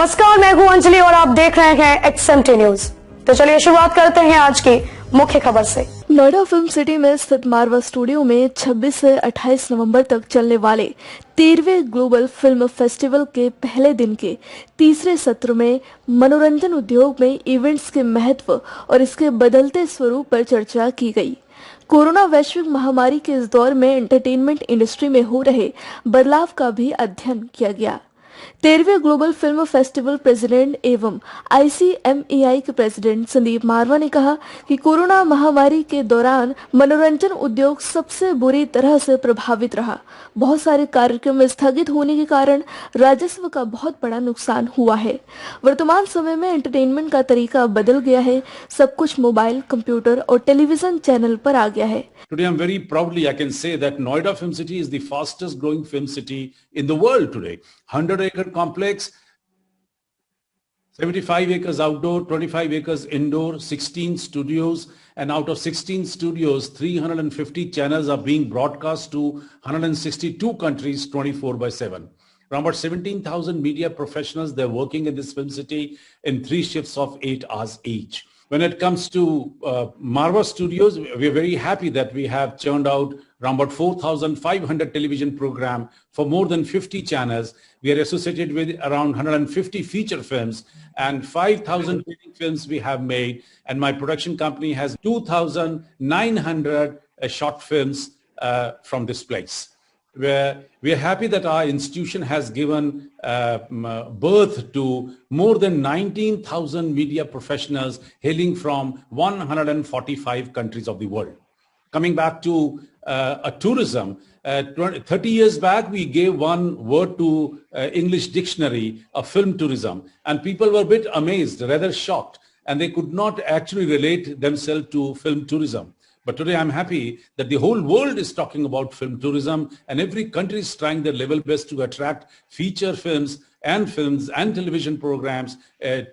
नमस्कार, मैं हूं अंजलि और आप देख रहे हैं XMT न्यूज। तो चलिए शुरुआत करते हैं आज की मुख्य खबर से। नोएडा फिल्म सिटी में स्थित मारवा स्टूडियो में 26 से 28 नवंबर तक चलने वाले 13वें ग्लोबल फिल्म फेस्टिवल के पहले दिन के तीसरे सत्र में मनोरंजन उद्योग में इवेंट्स के महत्व और इसके बदलते स्वरूप पर चर्चा की गई। कोरोना वैश्विक महामारी के इस दौर में एंटरटेनमेंट इंडस्ट्री में हो रहे बदलाव का भी अध्ययन किया गया। 13वें ग्लोबल फिल्म फेस्टिवल प्रेसिडेंट एवं ICMEI के प्रेसिडेंट संदीप मारवा ने कहा कि कोरोना महामारी के दौरान मनोरंजन उद्योग सबसे बुरी तरह से प्रभावित रहा। बहुत सारे कार्यक्रम स्थगित होने के कारण राजस्व का बहुत बड़ा नुकसान हुआ है। वर्तमान समय में एंटरटेनमेंट का तरीका बदल गया है। सब कुछ मोबाइल, कंप्यूटर और टेलीविजन चैनल पर आ गया है। Today, I'm very proudly, I can say that Noida Film City is the fastest growing film city in the world today. 100-acre complex, 75 acres outdoor, 25 acres indoor, 16 studios, and out of 16 studios, 350 channels are being broadcast to 162 countries 24/7. Around about 17,000 media professionals, they're working in this film city in 3 shifts of 8 hours each. When it comes to Marva Studios, we're very happy that we have churned out around about 4,500 television program for more than 50 channels. We are associated with around 150 feature films and 5,000 films we have made. And my production company has 2,900 short films from this place. We are happy that our institution has given birth to more than 19,000 media professionals hailing from 145 countries of the world. Coming back to tourism, 30 years back, we gave one word to English dictionary of film tourism, and people were a bit amazed, rather shocked, and they could not actually relate themselves to film tourism. But today I'm happy that the whole world is talking about film tourism, and every country is trying their level best to attract feature films and television programs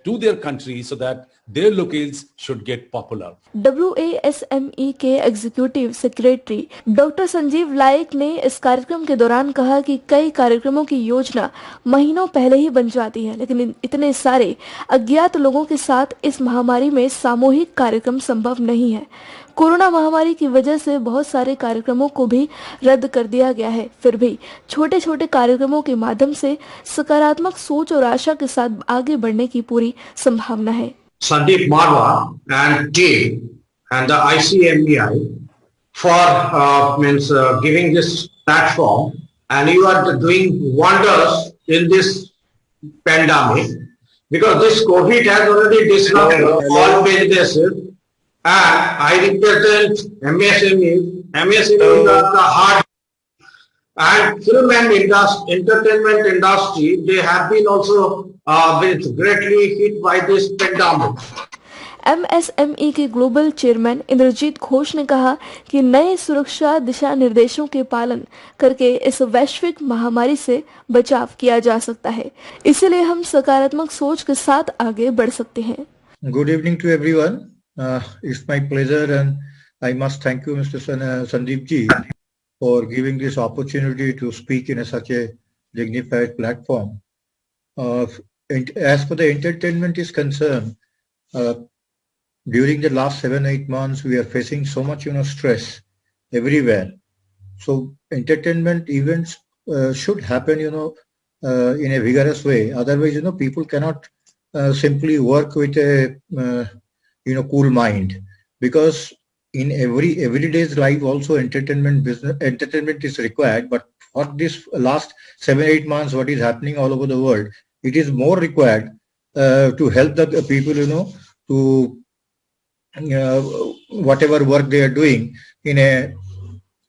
to their country so that their locales should get popular. WASME के executive secretary doctor Sanjeev लायक ने इस कार्यक्रम के दौरान कहा कि कई कार्यक्रमों की योजना महीनों पहले ही बन जाती है, लेकिन इतने सारे अज्ञात लोगों के साथ इस महामारी में सामूहिक कार्यक्रम संभव नहीं है। कोरोना महामारी की वजह से बहुत सारे कार्यक्रमों को भी रद्द कर दिया गया है। फिर भी छोटे छोटे कार्यक्रमों के माध्यम से सकारात्मक सोच और आशा के साथ आगे बढ़ने की पूरी संभावना है। Sandeep Marwa and team and the ICMEI for giving this platform, and you are doing wonders in this pandemic because this COVID has already disrupted all businesses. And I represent MSME. MSME is the heart, and film and entertainment industry, they have been also been greatly hit by this pandemic. MSME के global chairman Indrajit Ghosh ने कहा कि नए सुरक्षा दिशा निर्देशों के पालन करके इस वैश्विक महामारी से बचाव किया जा सकता है, इसलिए हम सकारात्मक सोच के साथ आगे बढ़ सकते हैं। Good evening to everyone. It's my pleasure, and I must thank you, Mr. Sandeep ji, for giving this opportunity to speak in such a dignified platform. As for the entertainment is concerned, during the last 7-8 months, we are facing so much, stress everywhere. So entertainment events should happen, in a vigorous way. Otherwise, people cannot simply work with a cool mind, because in everyday's life also entertainment is required. But for this last 7-8 months, what is happening all over the world, it is more required to help the people, to whatever work they are doing in a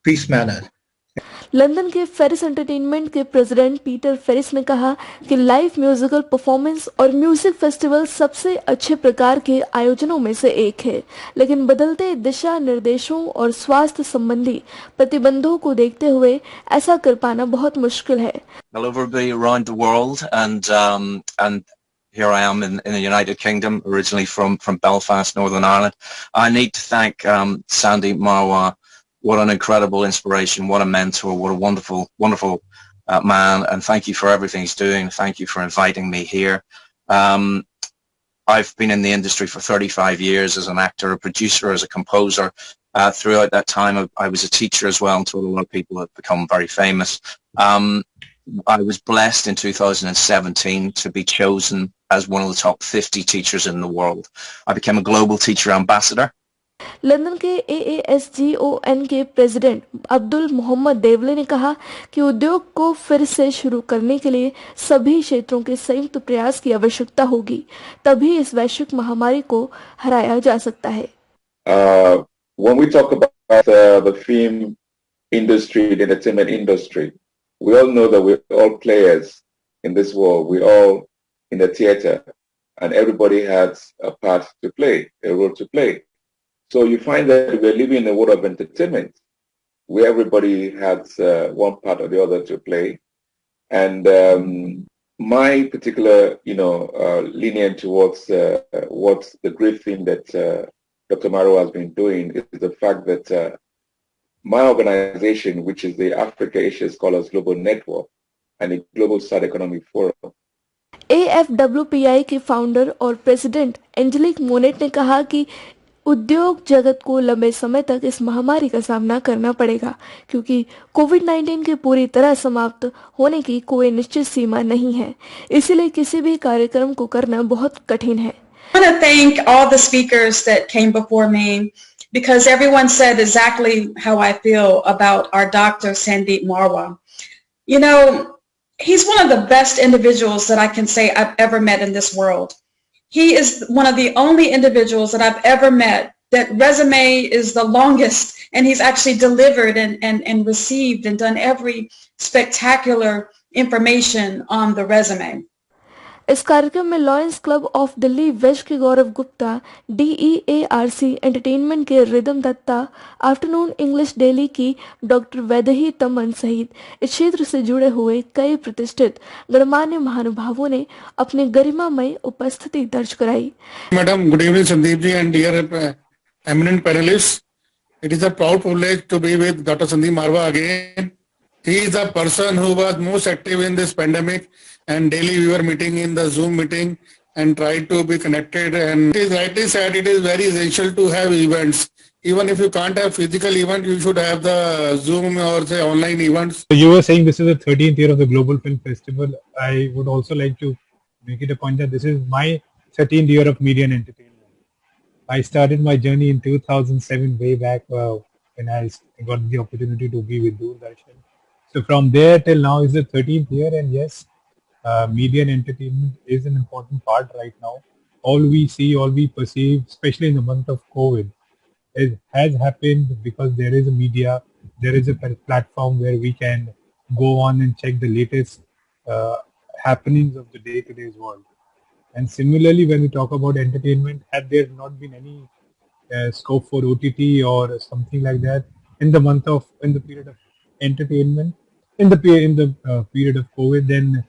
peace manner. London के Ferris entertainment के president Peter Ferris ने कहा कि live musical performance और music festival सबसे अच्छे प्रकार के आयोजनों में से एक है, लेकिन बदलते दिशा निर्देशों और स्वास्थ्य संबंधी प्रतिबंधों को देखते हुए ऐसा कर पाना बहुत मुश्किल है। Well, everybody around the world, and here I am in the United Kingdom, originally from Belfast, Northern Ireland. I need to thank Sandeep Marwa. What an incredible inspiration, what a mentor, what a wonderful man, and thank you for everything he's doing. Thank you for inviting me here. I've been in the industry for 35 years as an actor, a producer, as a composer. Throughout that time, I was a teacher as well, and told a lot of people have become very famous. I was blessed in 2017 to be chosen as one of the top 50 teachers in the world. I became a global teacher ambassador. London के AASGON के president Abdul Mohammad देवले ने कहा कि उद्योग को फिर से शुरू करने के लिए सभी क्षेत्रों के संयुक्त प्रयास की आवश्यकता होगी, तभी इस वैश्विक महामारी को हराया जा सकता है. When we talk about the film industry, the entertainment industry, we all know that we're all players in this world. We're all in the theater, and everybody has a part to play, a role to play. So you find that we're living in a world of entertainment where everybody has one part or the other to play. And my particular, leaning towards what the great thing that Dr. Marwa has been doing is the fact that my organization, which is the Africa Asia Scholars Global Network and the Global South Economic Forum. AFWPI के founder और president angelic Monet ने कहा कि उद्योग जगत को लंबे समय तक इस महामारी का सामना करना पड़ेगा, क्योंकि कोविड-19 के पूरी तरह समाप्त होने की कोई निश्चित सीमा नहीं है. इसीलिए किसी भी कार्यक्रम को करना बहुत कठिन है. I want to thank all the speakers that came before me, because everyone said exactly how I feel about our Dr. Sandeep Marwa. You know, he's one of the best individuals that I can say I've ever met in this world. He is one of the only individuals that I've ever met that resume is the longest, and he's actually delivered and received and done every spectacular information on the resume. इस कार्यक्रम में lions club of Delhi west के Gaurav Gupta, DEARC entertainment के Ridam Datta, afternoon English daily की doctor Vaidehi Taman सहित इस क्षेत्र से जुड़े हुए कई प्रतिष्ठित गणमान्य महानुभावों ने अपनी गरिमामय उपस्थिति दर्ज कराई. Madam, good evening Sandeep ji and dear eminent panelists. It is a proud privilege to be with Dr. Sandeep Marwa again. He is the person who was most active in this pandemic, and daily we were meeting in the Zoom meeting and tried to be connected. And it is rightly said, it is very essential to have events. Even if you can't have physical event, you should have the Zoom or say online events. So you were saying this is the 13th year of the Global Film Festival. I would also like to make it a point that this is my 13th year of media and entertainment. I started my journey in 2007, way back when I got the opportunity to be with Doordarshan. So from there till now is the 13th year, and yes, media and entertainment is an important part right now. All we see, all we perceive, especially in the month of COVID, has happened because there is a media, there is a platform where we can go on and check the latest happenings of the day-to-day world. And similarly, when we talk about entertainment, had there not been any scope for OTT or something like that in the period of entertainment, in the period of COVID, then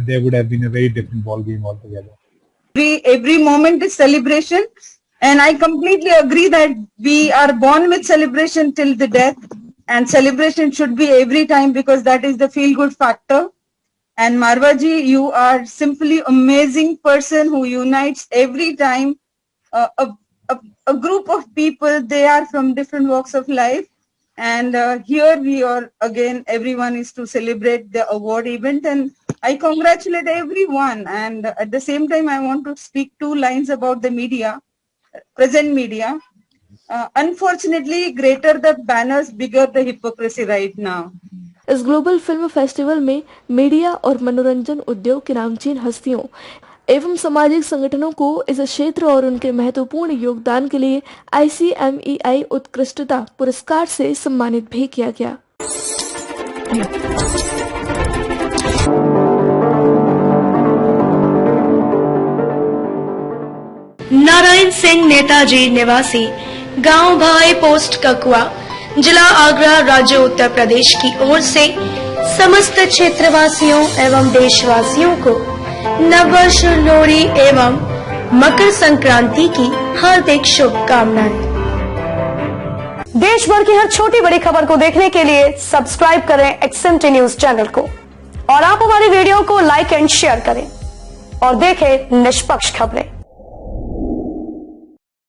there would have been a very different ball game altogether. Every moment is celebration, and I completely agree that we are born with celebration till the death, and celebration should be every time because that is the feel-good factor. And Marwa ji, you are simply amazing person who unites every time a group of people. They are from different walks of life, and here we are again. Everyone is to celebrate the award event, and I congratulate everyone. And at the same time, I want to speak 2 lines about the media, present media. Unfortunately, greater the banners, bigger the hypocrisy right now. इस global film festival में media और मनोरंजन उद्योग के नामचीन हस्तियों एवं सामाजिक संगठनों को इस क्षेत्र और उनके महत्वपूर्ण योगदान के लिए ICMEI उत्कृष्टता पुरस्कार से सम्मानित भी किया गया. नारायण सिंह नेताजी निवासी, गांव भाई, पोस्ट ककुआ, जिला आगरा, राज्य उत्तर प्रदेश की ओर से समस्त क्षेत्रवासियों एवं देशवासियों को नववर्ष, लोहड़ी एवं मकर संक्रांति की हार्दिक शुभकामनाएं. देश भर की हर छोटी बड़ी खबर को देखने के लिए सब्सक्राइब करें XMT न्यूज चैनल को, और आप हमारी वीडियो को लाइक एंड शेयर करें. और देखें निष्पक्ष खबरें।